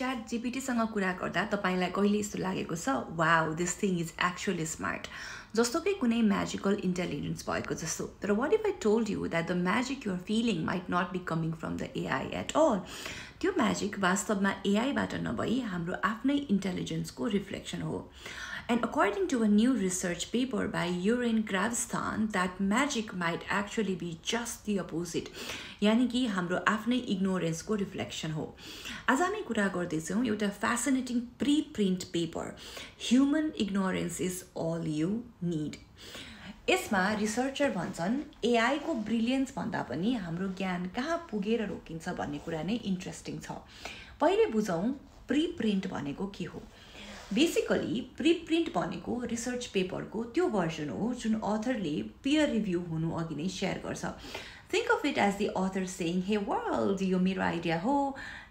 Chat जीपीटीसँग कुरा गर्दा तपाईलाई कहिले यस्तो लागेको छ wow this thing is actually smart जस्तो कि कुनै म्याजिकल इन्टेलिजेन्स भएको जस्तो तर what if I told you that the magic you are feeling might not be coming from the AI at all त्यो म्याजिक वास्तवमा एआईबाट नभई हाम्रो आफ्नै इन्टेलिजेन्सको रिफ्लेक्सन हो And according to a new research paper by Urin Gravstan, that magic might actually be just the opposite. यानी कि हाम्रो आफ्नै ignorance को reflection हो. आज हामी कुरा गर्दैछौँ एउटा fascinating preprint paper. Human ignorance is all you need. यसमा रिसर्चर भन्छन् एआई को ब्रिलियन्स भन्दा पनि हाम्रो ज्ञान कहाँ पुगेर रोकिन्छ भन्ने कुरा नै इन्ट्रेस्टिङ छ. पहिले बुझौँ प्रीप्रिन्ट भनेको के हो. बेसिकली प्रीप्रिन्ट भनेको रिसर्च पेपरको त्यो भर्जन हो जुन अथरले पियर रिभ्यू हुनु अघि नै शेयर गर्छ. Think of it as the author saying hey world यो मेरो आइडिया हो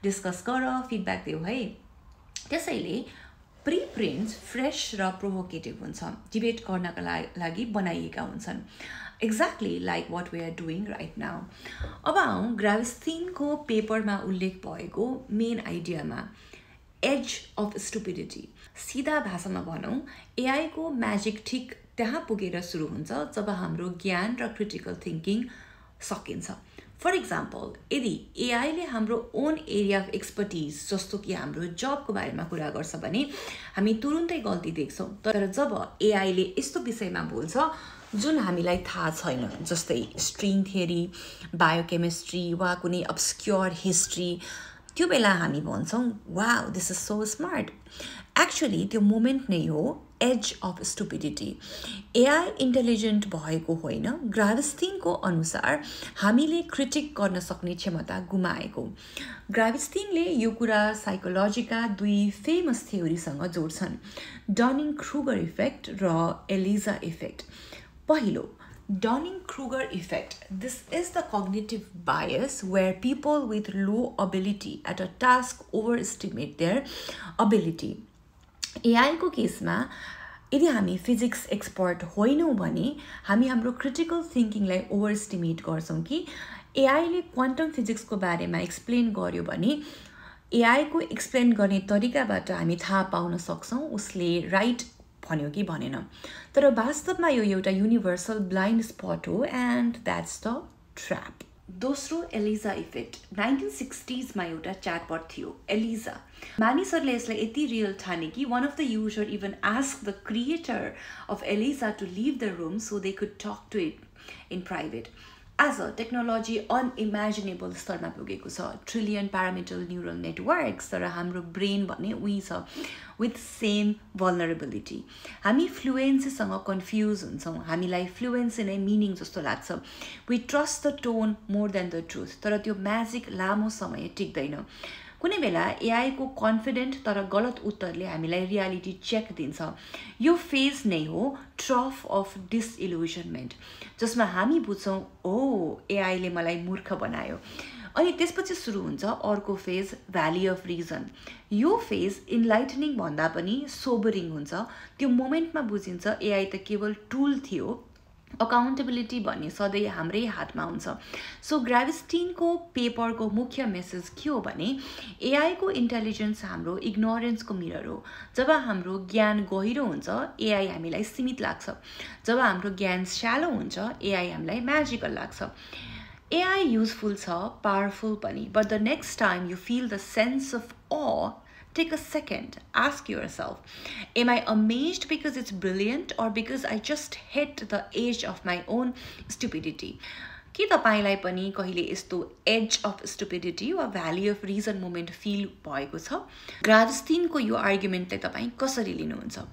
डिस्कस गर फिडब्याक देऊ है. त्यसैले प्रीप्रिन्ट्स फ्रेश र प्रोभोकेटिभ हुन्छ डिबेट गर्नका लागि बनाइएका हुन्छन्. Exactly like what we are doing right now. अब आउँ ग्राभिस्थिनको पेपरमा उल्लेख भएको मेन आइडियामा एज अफ स्टुपिडिटी. सीधा भाषामा भनौँ एआई को म्याजिक ठिक त्यहाँ पुगेर सुरु हुन्छ जब हाम्रो ज्ञान र क्रिटिकल थिङ्किङ सकिन्छ. फर इक्जाम्पल यदि एआईले हाम्रो ओन एरिया अफ एक्सपर्टिज जस्तो कि हाम्रो जबको बारेमा कुरा गर्छ भने हामी तुरुन्तै गल्ती देख्छौँ. तर जब एआईले यस्तो विषयमा बोल्छ जुन हामीलाई थाहा छैन जस्तै स्ट्रिङ थियोरी बायोकेमिस्ट्री वा कुनै अब्सक्योर हिस्ट्री त्यो बेला हामी भन्छौँ wow this is so smart. Actually त्यो मोमेन्ट नै हो edge of stupidity. AI intelligent भएको होइन ग्राभिस्थिनको अनुसार हामीले क्रिटिक गर्न सक्ने क्षमता गुमाएको. ग्राभिस्थिनले यो कुरा साइकोलोजीका दुई फेमस थ्योरीसँग जोड्छन् डनिङ क्रुगर इफेक्ट र एलिजा इफेक्ट. पहिलो Dunning-Kruger effect. This is the cognitive bias where people with low ability at a task overestimate their ability. AI को केसमा यदि हामी फिजिक्स एक्सपर्ट होइनौँ भने हामी हाम्रो क्रिटिकल थिङ्किङलाई ओभरएस्टिमेट गर्छौँ कि एआईले क्वान्टम फिजिक्सको बारेमा एक्सप्लेन गर्यो भने एआई को एक्सप्लेन गर्ने तरिकाबाट हामी थाहा पाउन सक्छौँ उसले राइट भन्यो कि भनेन. तर वास्तवमा यो एउटा युनिभर्सल ब्लाइन्ड स्पट हो एन्ड द्याट्स द ट्र्याप. दोस्रो एलिजा इफेक्ट. 1960s मा एउटा च्याटबट थियो एलिजा. मानिसहरूले यसलाई यति रियल ठाने कि one of the user even ask the creator of Eliza to leave the room so they could talk to it in private. आज टेक्नोलोजी अनइमेजिनेबल स्तरमा पुगेको छ. Trillion parameter neural networks. तर हाम्रो ब्रेन भने उही छ विथ सेम भल्नरेबिलिटी. हामी फ्लुएन्सीसँग कन्फ्युज हुन्छौँ. हामीलाई फ्लुएन्सी नै मिनिङ जस्तो लाग्छ. We trust the tone more than the truth. तर त्यो म्याजिक लामो समय टिक्दैन. कुनै बेला एआई को कन्फिडेन्ट तर गलत उत्तरले हामीलाई रियालिटी चेक दिन्छ. यो फेज नै हो ट्रफ अफ डिसइल्युजनमेन्ट जसमा हामी बुझ्छौँ ओ एआईले मलाई मूर्ख बनायो. अनि त्यसपछि सुरु हुन्छ अर्को फेज भ्याली अफ रिजन. यो फेज इन्लाइटनिङ भन्दा पनि सोबरिङ हुन्छ. त्यो मोमेन्टमा बुझिन्छ एआई त केवल टुल थियो अकाउन्टेबिलिटी भन्ने सधैँ हाम्रै हातमा हुन्छ. सो ग्राभिस्थिनको पेपरको मुख्य मेसेज के हो भने एआई को इन्टेलिजेन्स हाम्रो इग्नोरेन्सको मिरर हो. जब हाम्रो ज्ञान गहिरो हुन्छ एआई हामीलाई सीमित लाग्छ. जब हाम्रो ज्ञान स्यालो हुन्छ एआई हामीलाई म्याजिकल लाग्छ. एआई युजफुल छ पावरफुल पनि. But the next time you feel the sense of a take a second, ask yourself, am I amazed because it's brilliant or because I just hit the edge of my own stupidity? के तपाईलाई पनि कहिले यस्तो edge of stupidity वा valley of reason moment feel भएको छ? ग्राभिस्थिनको यो आर्गुमेन्टलाई तपाईँ कसरी लिनुहुन्छ?